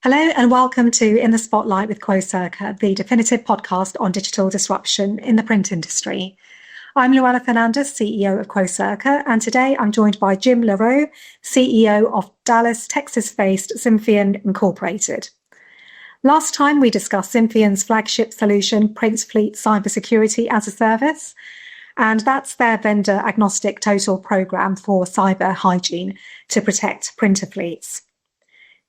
Hello and welcome to In the Spotlight with Quocirca, the definitive podcast on digital disruption in the print industry. I'm Louella Fernandes, CEO of Quocirca, and today I'm joined by Jim LaRoe, CEO of Dallas, Texas-based Symphion Incorporated. Last time we discussed Symphion's flagship solution, Print Fleet Cybersecurity-as-a-Service, and that's their vendor-agnostic total program for cyber hygiene to protect printer fleets.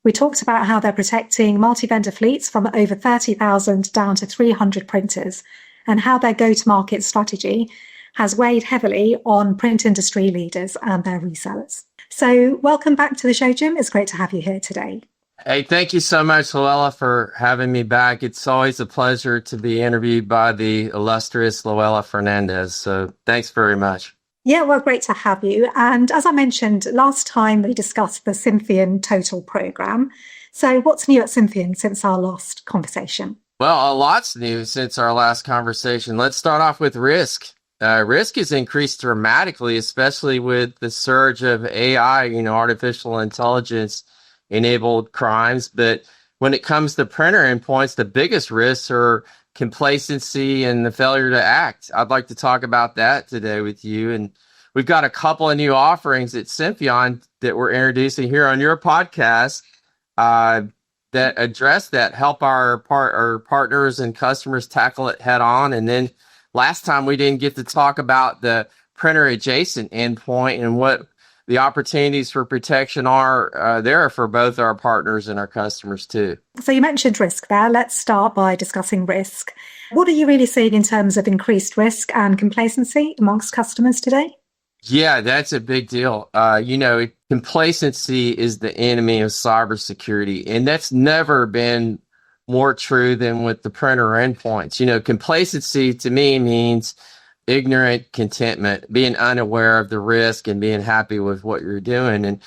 We talked about how they're protecting multi-vendor fleets from over 30,000 down to 300 printers, and how their go-to-market strategy has weighed heavily on print industry leaders and their resellers. So welcome back to the show, Jim. It's great to have you here today. Hey, thank you so much, Louella, for having me back. It's always a pleasure to be interviewed by the illustrious Louella Fernandes. So thanks very much. Yeah, well, great to have you. And as I mentioned, last time we discussed the Symphion Total program. So what's new at Symphion since our last conversation? Well, a lot's new since our last conversation. Let's start off with risk. Risk has increased dramatically, especially with the surge of AI, artificial intelligence enabled crimes. But when it comes to printer endpoints, the biggest risks are complacency and the failure to act. I'd like to talk about that today with you. And we've got a couple of new offerings at Symphion that we're introducing here on your podcast that address that, help our partners and customers tackle it head on. And then last time we didn't get to talk about the printer adjacent endpoint and what the opportunities for protection are there for both our partners and our customers too. So you mentioned risk there. Let's start by discussing risk. What are you really seeing in terms of increased risk and complacency amongst customers today? Yeah, that's a big deal. Complacency is the enemy of cybersecurity, and that's never been more true than with the printer endpoints. Complacency to me means ignorant contentment, being unaware of the risk and being happy with what you're doing. And,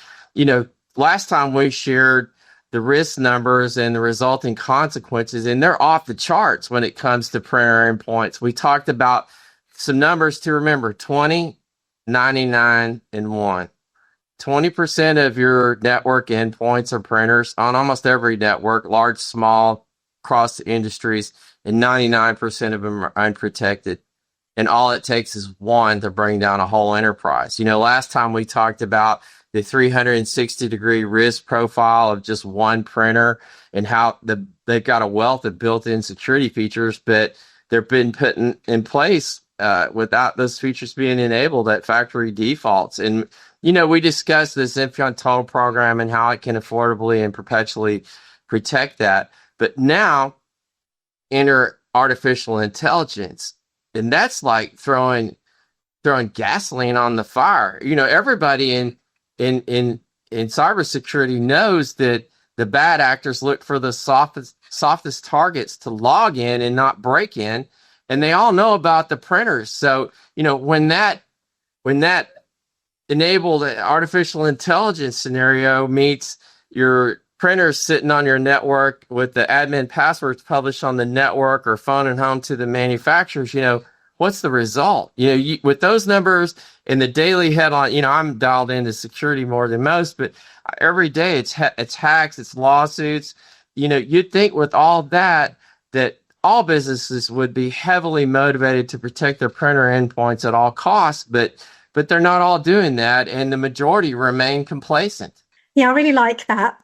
last time we shared the risk numbers and the resulting consequences, and they're off the charts when it comes to printer endpoints. We talked about some numbers to remember: 20, 99, and 1. 20% of your network endpoints are printers on almost every network, large, small, across the industries, and 99% of them are unprotected. And all it takes is one to bring down a whole enterprise. Last time we talked about the 360-degree risk profile of just one printer and how they've got a wealth of built-in security features, but they've been put in place without those features being enabled at factory defaults. And, we discussed the Symphion Total program and how it can affordably and perpetually protect that. But now enter artificial intelligence. And that's like throwing gasoline on the fire. Everybody in cybersecurity knows that the bad actors look for the softest targets to log in and not break in, and they all know about the printers. So when that enabled artificial intelligence scenario meets your printers sitting on your network with the admin passwords published on the network or phoning home to the manufacturers, what's the result? With those numbers and the daily headline, I'm dialed into security more than most, but every day it's hacks, it's lawsuits. You'd think with all that all businesses would be heavily motivated to protect their printer endpoints at all costs, but they're not all doing that, and the majority remain complacent. Yeah, I really like that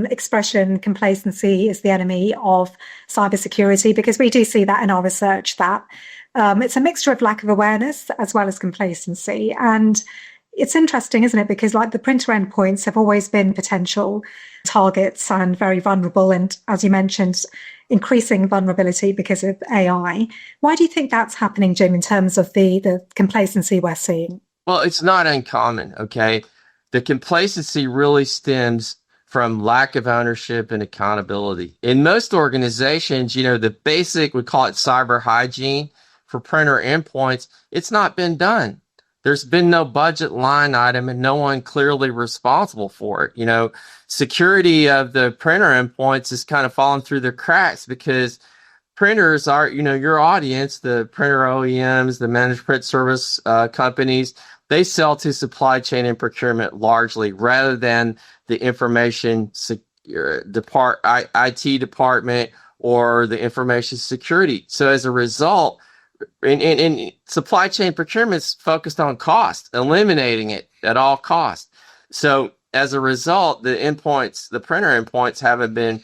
expression, complacency is the enemy of cybersecurity, because we do see that in our research that it's a mixture of lack of awareness as well as complacency. And it's interesting, isn't it? Because the printer endpoints have always been potential targets and very vulnerable. And as you mentioned, increasing vulnerability because of AI. Why do you think that's happening, Jim, in terms of the complacency we're seeing? Well, it's not uncommon, okay? The complacency really stems from lack of ownership and accountability. In most organizations, the basic, we call it cyber hygiene for printer endpoints, it's not been done. There's been no budget line item and no one clearly responsible for it. Security of the printer endpoints is kind of falling through the cracks because printers are, your audience, the printer OEMs, the managed print service companies, they sell to supply chain and procurement largely, rather than the information your IT department or the information security. So as a result, in supply chain procurement's focused on cost, eliminating it at all costs. So as a result, the printer endpoints haven't been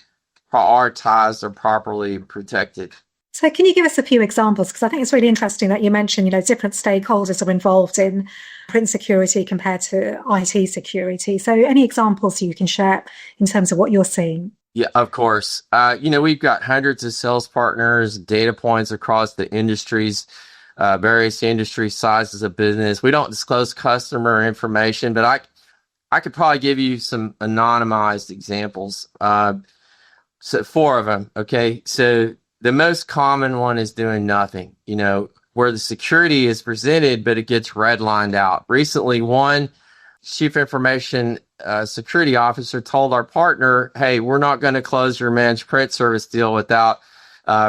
prioritized or properly protected. So can you give us a few examples? Because I think it's really interesting that you mentioned, different stakeholders are involved in print security compared to IT security. So any examples you can share in terms of what you're seeing? Yeah, of course. We've got hundreds of sales partners, data points across the industries, various industry sizes of business. We don't disclose customer information, but I could probably give you some anonymized examples. So 4 of them. Okay. So the most common one is doing nothing, where the security is presented, but it gets redlined out. Recently, one chief information security officer told our partner, hey, we're not going to close your managed print service deal without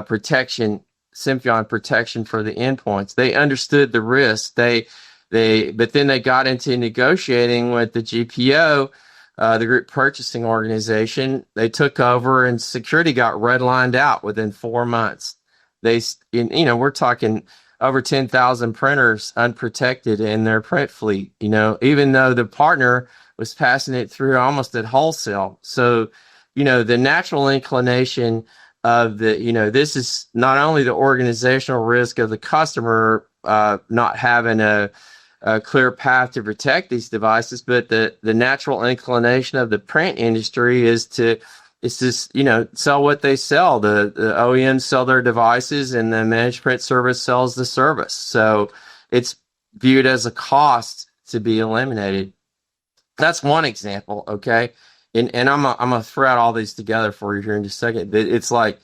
protection, Symphion protection for the endpoints. They understood the risk. But then they got into negotiating with the GPO, the group purchasing organization. They took over and security got redlined out within 4 months. We're talking over 10,000 printers unprotected in their print fleet, even though the partner was passing it through almost at wholesale. So, the natural inclination of this is not only the organizational risk of the customer not having a clear path to protect these devices, but the natural inclination of the print industry is to sell what they sell. The OEMs sell their devices and the managed print service sells the service. So it's viewed as a cost to be eliminated. That's one example. Okay. And I'm gonna throw out all these together for you here in just a second. It's like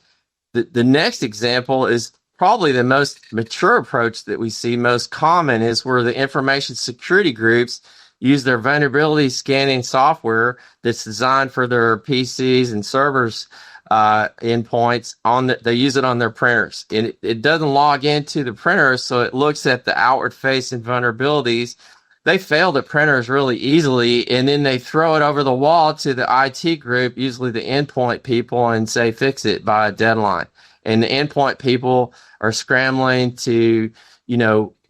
the next example is probably the most mature approach that we see. Most common is where the information security groups use their vulnerability scanning software that's designed for their PCs and servers endpoints. They use it on their printers. It doesn't log into the printer, so it looks at the outward facing vulnerabilities. They fail the printers really easily, and then they throw it over the wall to the IT group, usually the endpoint people, and say, fix it by a deadline. And the endpoint people are scrambling to,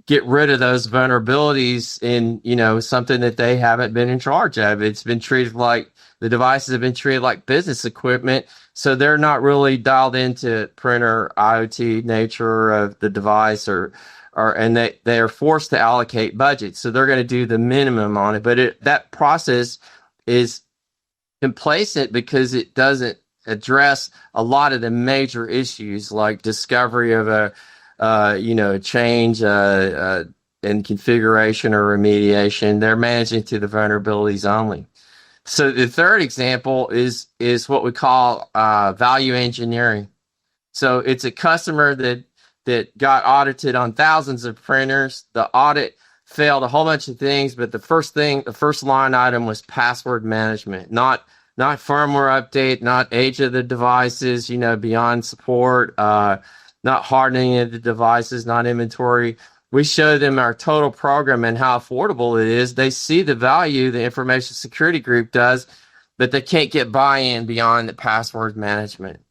get rid of those vulnerabilities in, something that they haven't been in charge of. It's been treated like the devices have been treated like business equipment. So they're not really dialed into printer IoT nature of the device and they are forced to allocate budget. So they're going to do the minimum on it. But that process is complacent because it doesn't address a lot of the major issues like discovery of a change in configuration or remediation. They're managing to the vulnerabilities only. So the third example is what we call value engineering. So it's a customer that got audited on thousands of printers. The audit failed a whole bunch of things, but the first line item was password management, not firmware update, not age of the devices, beyond support, not hardening of the devices, not inventory. We show them our total program and how affordable it is. They see the value the information security group does, but they can't get buy-in beyond the password management,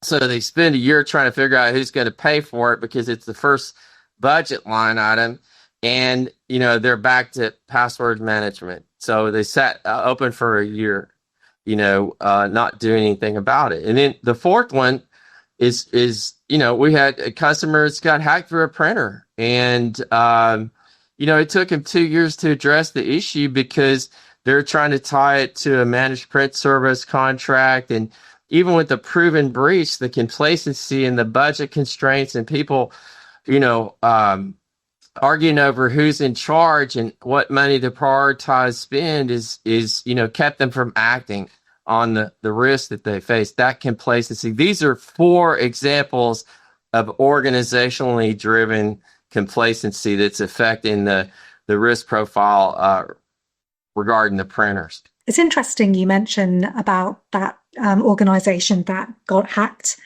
So they spend a year trying to figure out who's going to pay for it because it's the first budget line item. And, they're back to password management. So they sat open for a year, not doing anything about it. And then the fourth one is we had a customer that's got hacked through a printer. And, it took him 2 years to address the issue because they're trying to tie it to a managed print service contract. And even with the proven breach, the complacency and the budget constraints and people, arguing over who's in charge and what money to prioritize spend is kept them from acting on the risk that they face. That complacency. These are 4 examples of organizationally driven complacency that's affecting the risk profile regarding the printers. It's interesting you mention about that organization that got hacked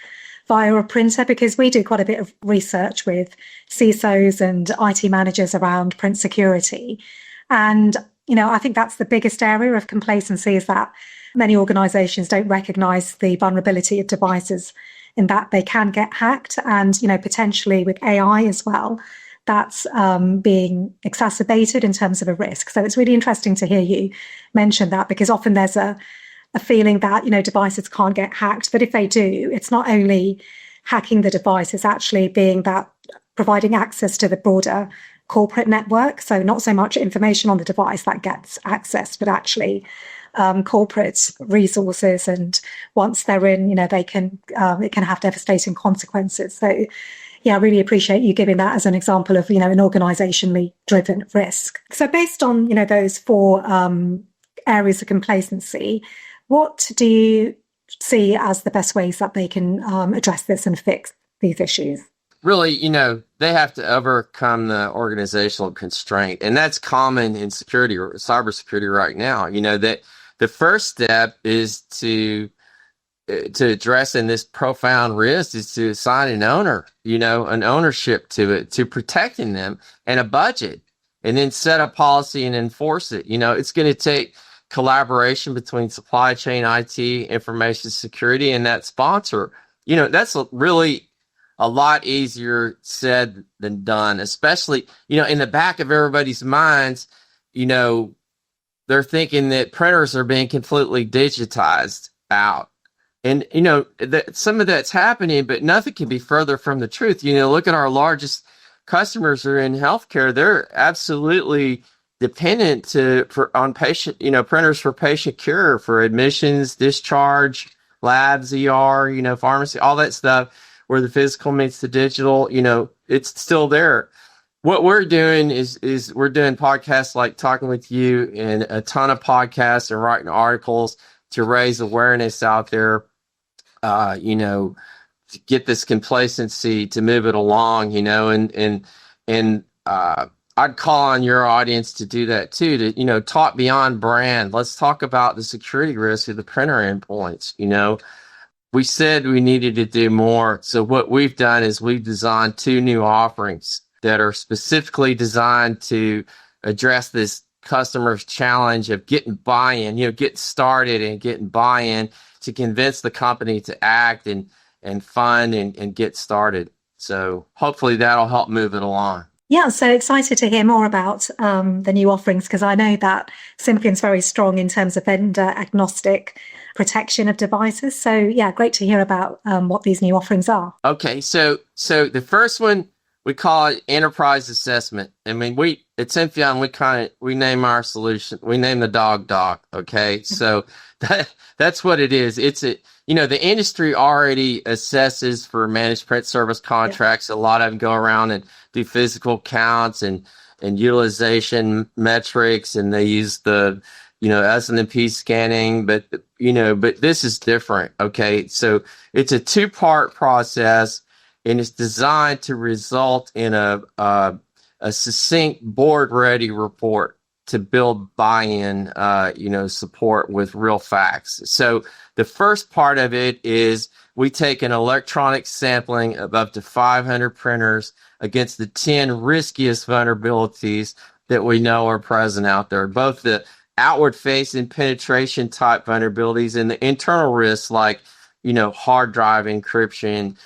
via a printer, because we do quite a bit of research with CISOs and IT managers around print security. And, I think that's the biggest area of complacency, is that many organizations don't recognize the vulnerability of devices in that they can get hacked. And, potentially with AI as well, that's being exacerbated in terms of a risk. So it's really interesting to hear you mention that, because often there's a feeling that, devices can't get hacked. But if they do, it's not only hacking the device, it's actually being that providing access to the broader corporate network. So not so much information on the device that gets accessed, but actually corporate resources. And once they're in, it can have devastating consequences. So yeah, I really appreciate you giving that as an example of, an organizationally driven risk. So based on, those 4 areas of complacency, what do you see as the best ways that they can address this and fix these issues? Really, they have to overcome the organizational constraint. And that's common in security or cybersecurity right now. That the first step is to addressing this profound risk is to assign an owner, an ownership to it, to protecting them, and a budget, and then set a policy and enforce it. It's going to take collaboration between supply chain, IT, information security, and that sponsor. That's really a lot easier said than done, especially, in the back of everybody's minds, they're thinking that printers are being completely digitized out. And, some of that's happening, but nothing can be further from the truth. Look at our largest customers are in healthcare. They're absolutely dependent on patient, printers for patient care, for admissions, discharge, labs, ER, pharmacy, all that stuff where the physical meets the digital, it's still there. What we're doing is we're doing podcasts like talking with you, and a ton of podcasts and writing articles to raise awareness out there, to get this complacency, to move it along, and I'd call on your audience to do that too, to, talk beyond brand. Let's talk about the security risk of the printer endpoints. We said we needed to do more. So what we've done is we've designed 2 new offerings that are specifically designed to address this customer's challenge of getting buy-in, getting started and getting buy-in to convince the company to act and fund and get started. So hopefully that'll help move it along. Yeah, so excited to hear more about the new offerings, because I know that Symphion's very strong in terms of vendor agnostic protection of devices. So yeah, great to hear about what these new offerings are. Okay, so the first one, we call it enterprise assessment. I mean, we at Symphion, we name our solution, we name the dog. Okay, so that's what it is. It's the industry already assesses for managed print service contracts. Yeah. A lot of them go around and do physical counts and utilization metrics, and they use the S&P scanning, but this is different. Okay, so it's a 2-part process, and it's designed to result in a succinct board-ready report to build buy-in, support with real facts. So the first part of it is we take an electronic sampling of up to 500 printers against the 10 riskiest vulnerabilities that we know are present out there, both the outward-facing penetration type vulnerabilities and the internal risks like, hard drive encryption,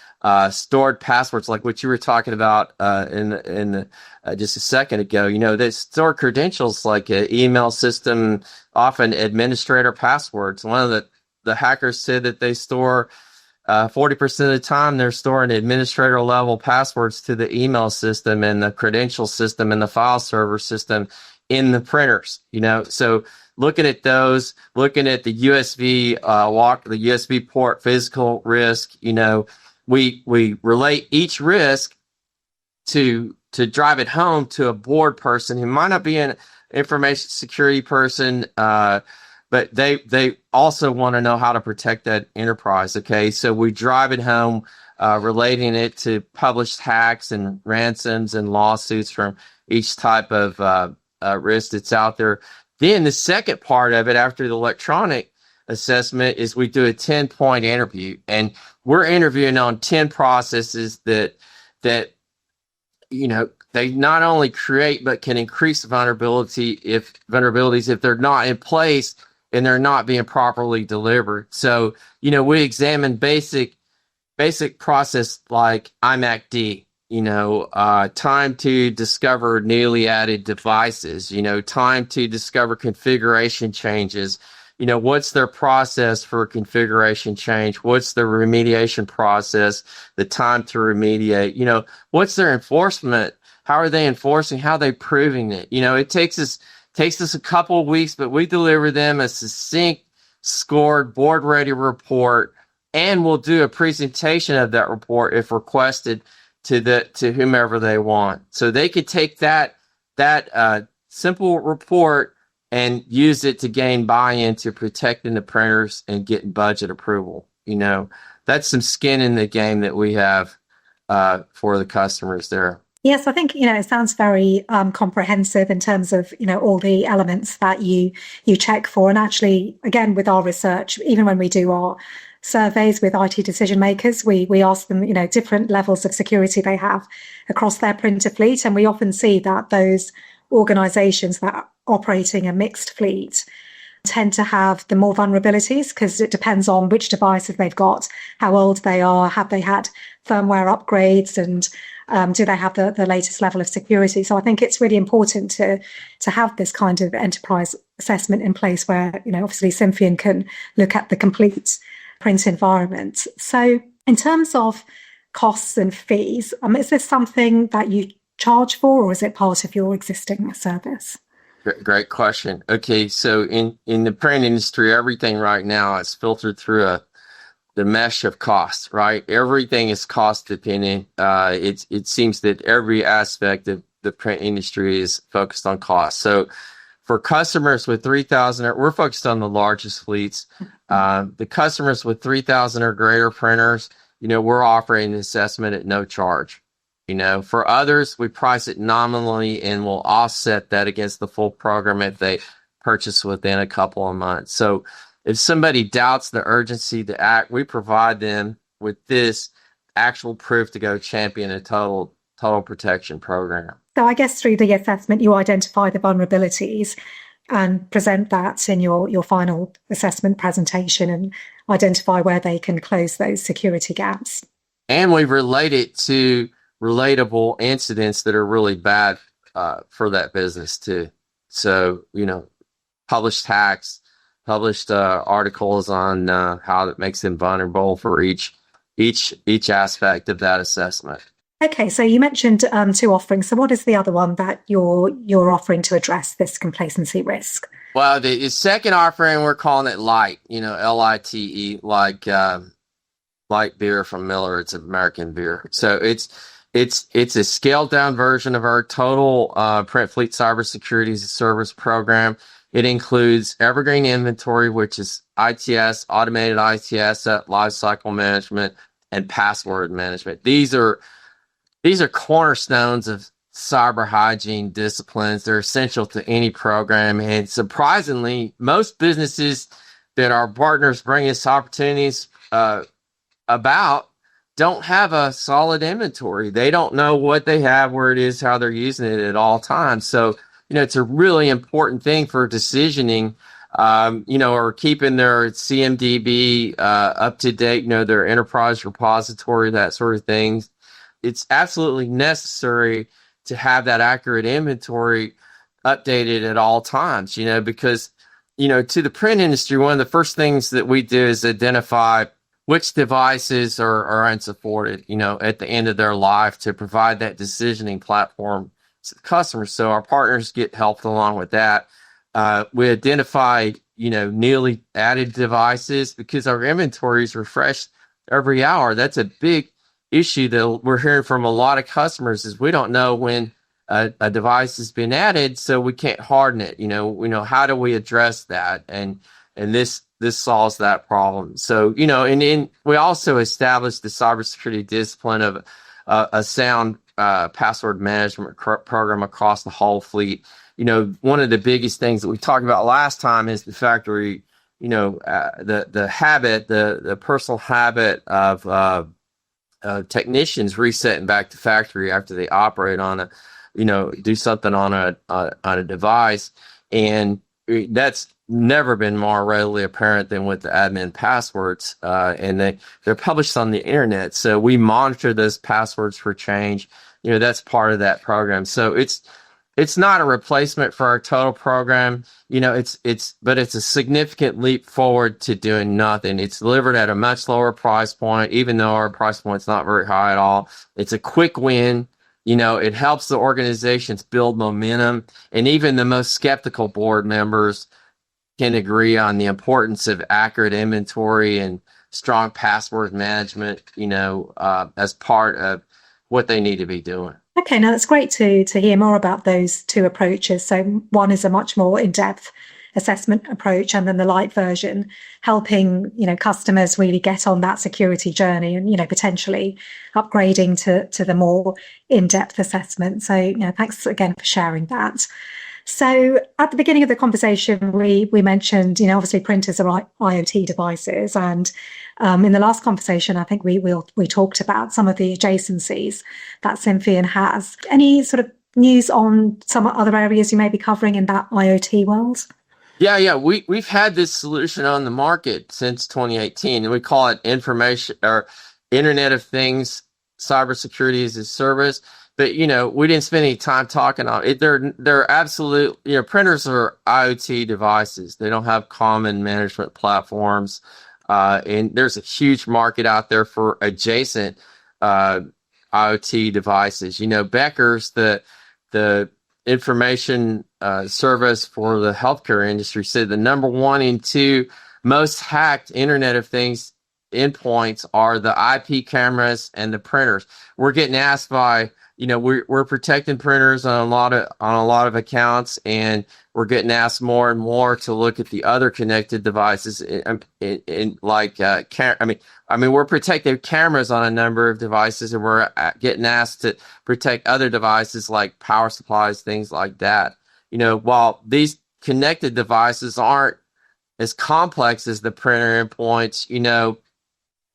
stored passwords, like what you were talking about in just a second ago. They store credentials like an email system, often administrator passwords. One of the hackers said that they store 40% of the time they're storing administrator level passwords to the email system and the credential system and the file server system in the printers. So looking at those, looking at the USB the USB port physical risk, we relate each risk to drive it home to a board person who might not be an information security person, but they also want to know how to protect that enterprise. Okay, so we drive it home, relating it to published hacks and ransoms and lawsuits from each type of risk that's out there. Then the second part of it, after the electronic assessment, is we do a 10-point interview, and we're interviewing on 10 processes that they not only create but can increase vulnerabilities if they're not in place and they're not being properly delivered. So, we examine basic process like IMAC-D, time to discover newly added devices, time to discover configuration changes. What's their process for configuration change? What's their remediation process? The time to remediate, what's their enforcement? How are they enforcing? How are they proving it? It takes us a couple of weeks, but we deliver them a succinct, scored, board-ready report, and we'll do a presentation of that report if requested to whomever they want. So they could take that simple report and use it to gain buy-in to protecting the printers and getting budget approval. That's some skin in the game that we have for the customers there. Yes, I think, it sounds very comprehensive in terms of, all the elements that you check for. And actually, again, with our research, even when we do our surveys with IT decision makers, we ask them, different levels of security they have across their printer fleet. And we often see that those organizations that are operating a mixed fleet tend to have the more vulnerabilities, because it depends on which devices they've got, how old they are, have they had firmware upgrades, and do they have the latest level of security? So I think it's really important to have this kind of enterprise assessment in place where, obviously Symphion can look at the complete print environment. So in terms of costs and fees, is this something that you charge for, or is it part of your existing service? Great question. Okay, so in the print industry, everything right now is filtered through the mesh of costs, right? Everything is cost dependent. It seems that every aspect of the print industry is focused on cost. So for customers with 3,000, we're focused on the largest fleets. The customers with 3,000 or greater printers, we're offering an assessment at no charge. For others, we price it nominally and we'll offset that against the full program if they purchase within a couple of months. So if somebody doubts the urgency to act, we provide them with this actual proof to go champion a total protection program. So I guess through the assessment, you identify the vulnerabilities and present that in your final assessment presentation and identify where they can close those security gaps. And we relate it to relatable incidents that are really bad for that business too. So, published hacks, published articles on how it makes them vulnerable for each aspect of that assessment. Okay, so you mentioned two offerings. So what is the other one that you're offering to address this complacency risk? Well, the second offering, we're calling it Light, LITE, like light beer from Miller. It's American beer. So it's a scaled down version of our total Print Fleet Cybersecurity-as-a-Service program. It includes evergreen inventory, which is ITS, automated ITS, lifecycle management, and password management. These are cornerstones of cyber hygiene disciplines. They're essential to any program. And surprisingly, most businesses that our partners bring us opportunities about don't have a solid inventory. They don't know what they have, where it is, how they're using it at all times. So, it's a really important thing for decisioning, or keeping their CMDB up to date, their enterprise repository, that sort of thing. It's absolutely necessary to have that accurate inventory updated at all times, because, to the print industry, one of the first things that we do is identify which devices are unsupported, at the end of their life, to provide that decisioning platform to the customers. So our partners get helped along with that. We identify, newly added devices because our inventory is refreshed every hour. That's a big issue that we're hearing from a lot of customers is we don't know when a device has been added, so we can't harden it. How do we address that? And this solves that problem. So, and we also established the cybersecurity discipline of a sound password management program across the whole fleet. One of the biggest things that we talked about last time is the factory, the habit, the personal habit of technicians resetting back to factory after they operate on do something on a device. And that's never been more readily apparent than with the admin passwords. And they're published on the internet. So we monitor those passwords for change. That's part of that program. So it's not a replacement for our total program. But it's a significant leap forward to doing nothing. It's delivered at a much lower price point, even though our price point's not very high at all. It's a quick win. It helps the organizations build momentum, and even the most skeptical board members can agree on the importance of accurate inventory and strong password management, as part of what they need to be doing. Okay, now that's great to hear more about those two approaches. So one is a much more in-depth assessment approach, and then the light version helping customers really get on that security journey and potentially upgrading to the more in-depth assessment. So thanks again for sharing that. So at the beginning of the conversation, we mentioned obviously printers are IoT devices, and in the last conversation, I think we talked about some of the adjacencies that Symphion has. Any sort of news on some other areas you may be covering in that IoT world? Yeah. We've had this solution on the market since 2018, and we call it information or Internet of Things Cybersecurity-as-a-Service. But we didn't spend any time talking on it. They're absolute. Printers are IoT devices. They don't have common management platforms, and there's a huge market out there for adjacent IoT devices. Becker's the information service for the healthcare industry said the number 1 and 2 most hacked Internet of Things endpoints are the IP cameras and the printers. We're getting asked by we're protecting printers on a lot of accounts, and we're getting asked more and more to look at the other connected devices. We're protecting cameras on a number of devices, and we're getting asked to protect other devices like power supplies, things like that. While these connected devices aren't as complex as the printer endpoints,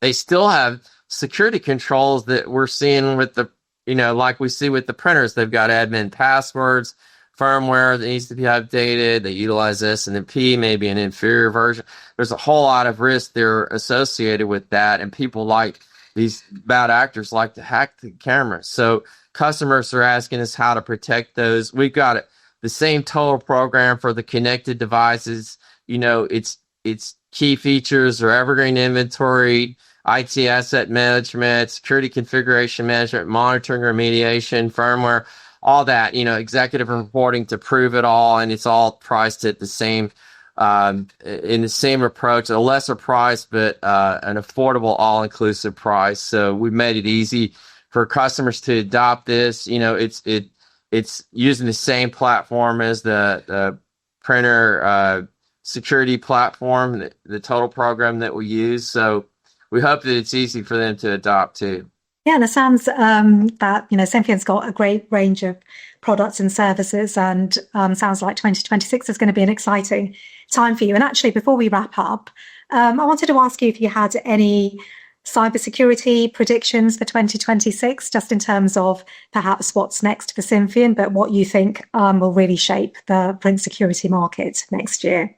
they still have security controls that we're seeing with the like we see with the printers. They've got admin passwords, firmware that needs to be updated. They utilize S&P, maybe an inferior version. There's a whole lot of risk there associated with that, and people like these bad actors like to hack the cameras. So customers are asking us how to protect those. We've got the same total program for the connected devices. Its key features are evergreen inventory, IT asset management, security configuration management, monitoring, remediation, firmware, all that, executive reporting to prove it all. And it's all priced at the same, in the same approach, a lesser price, but an affordable, all-inclusive price. So we made it easy for customers to adopt this. It's using the same platform as the printer security platform, the total program that we use. So we hope that it's easy for them to adopt too. Yeah, and it sounds that Symphion's got a great range of products and services, and sounds like 2026 is going to be an exciting time for you. And actually, before we wrap up, I wanted to ask you if you had any cybersecurity predictions for 2026, just in terms of perhaps what's next for Symphion, but what you think will really shape the print security market next year.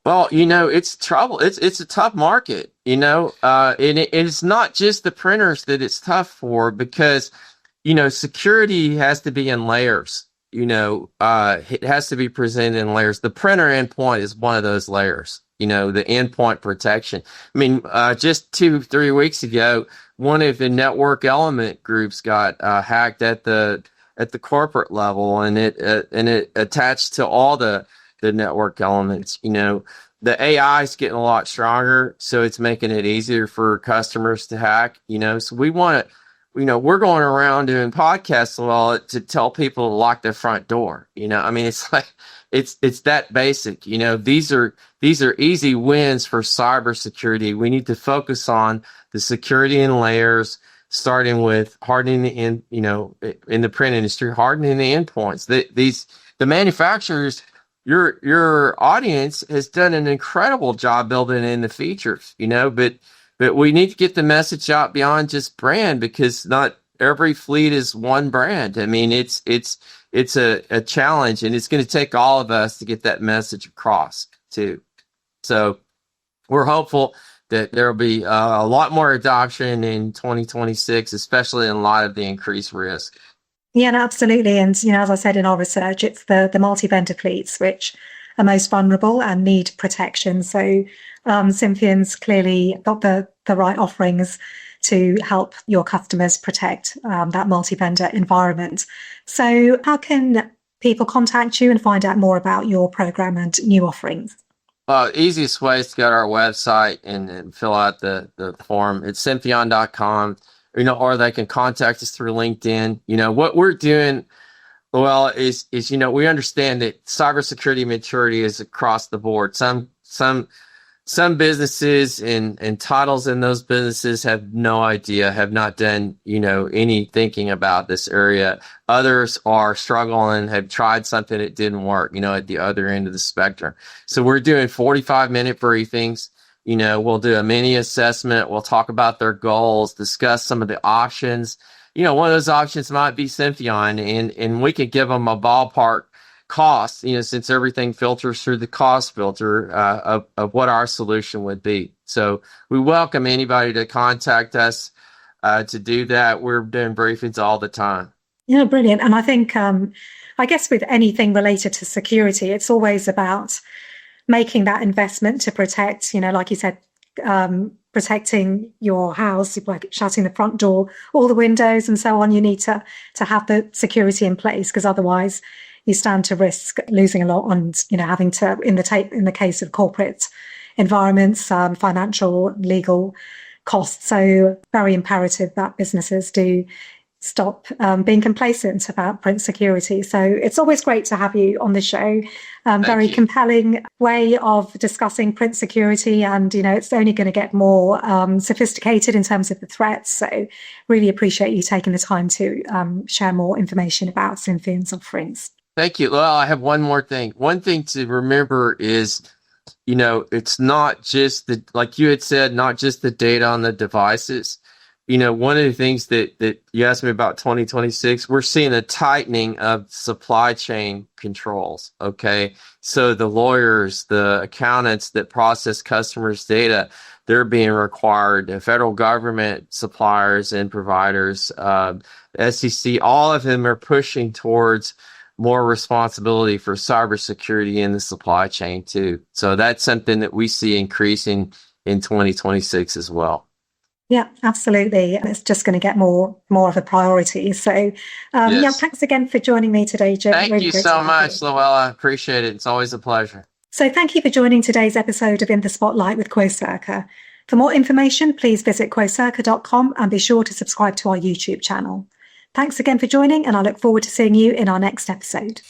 Well, it's trouble. It's a tough market, and it's not just the printers that it's tough for, because, security has to be in layers. It has to be presented in layers. The printer endpoint is one of those layers, the endpoint protection. Just 2-3 weeks ago, one of the network element groups got hacked at the corporate level, and it attached to all the network elements. The AI is getting a lot stronger, so it's making it easier for customers to hack. So we want to, we're going around doing podcasts a lot to tell people to lock their front door. It's like it's that basic. These are easy wins for cybersecurity. We need to focus on the security in layers, starting with hardening in the print industry, hardening the endpoints. The manufacturers. Your audience has done an incredible job building in the features, but we need to get the message out beyond just brand, because not every fleet is one brand. I mean, it's a challenge, and it's going to take all of us to get that message across too. So we're hopeful that there will be a lot more adoption in 2026, especially in light of the increased risk. Yeah, no, absolutely. And, as I said in our research, it's the multi-vendor fleets which are most vulnerable and need protection. So Symphion's clearly got the right offerings to help your customers protect that multi-vendor environment. So how can people contact you and find out more about your program and new offerings? Easiest way is to go to our website and fill out the form. It's symphion.com, or they can contact us through LinkedIn. What we're doing, well, is we understand that cybersecurity maturity is across the board. Some businesses and titles in those businesses have no idea, have not done, any thinking about this area. Others are struggling, have tried something that didn't work, at the other end of the spectrum. So we're doing 45-minute briefings. We'll do a mini assessment. We'll talk about their goals, discuss some of the options. One of those options might be Symphion, and we could give them a ballpark cost, since everything filters through the cost filter of what our solution would be. So we welcome anybody to contact us to do that. We're doing briefings all the time. Yeah, brilliant. And I think, I guess with anything related to security, it's always about making that investment to protect, like you said, protecting your house, like shutting the front door, all the windows and so on. You need to have the security in place, because otherwise you stand to risk losing a lot on, having to, in the case of corporate environments, financial, legal costs. So very imperative that businesses do stop being complacent about print security. So it's always great to have you on the show. Very compelling way of discussing print security, and it's only going to get more sophisticated in terms of the threats. So really appreciate you taking the time to share more information about Symphion's offerings. Thank you. Well, I have one more thing. One thing to remember is, it's not just like you had said, not just the data on the devices. One of the things that you asked me about 2026, we're seeing a tightening of supply chain controls. Okay. So the lawyers, the accountants that process customers' data, they're being required, the federal government suppliers and providers, SEC, all of them are pushing towards more responsibility for cybersecurity in the supply chain too. So that's something that we see increasing in 2026 as well. Yeah, absolutely. And it's just going to get more of a priority. So, Yes. Yeah, thanks again for joining me today, Jim. Thank Really you great to so have much, you. Louella. I appreciate it. It's always a pleasure. So thank you for joining today's episode of In the Spotlight with Quocirca. For more information, please visit quocirca.com and be sure to subscribe to our YouTube channel. Thanks again for joining, and I look forward to seeing you in our next episode.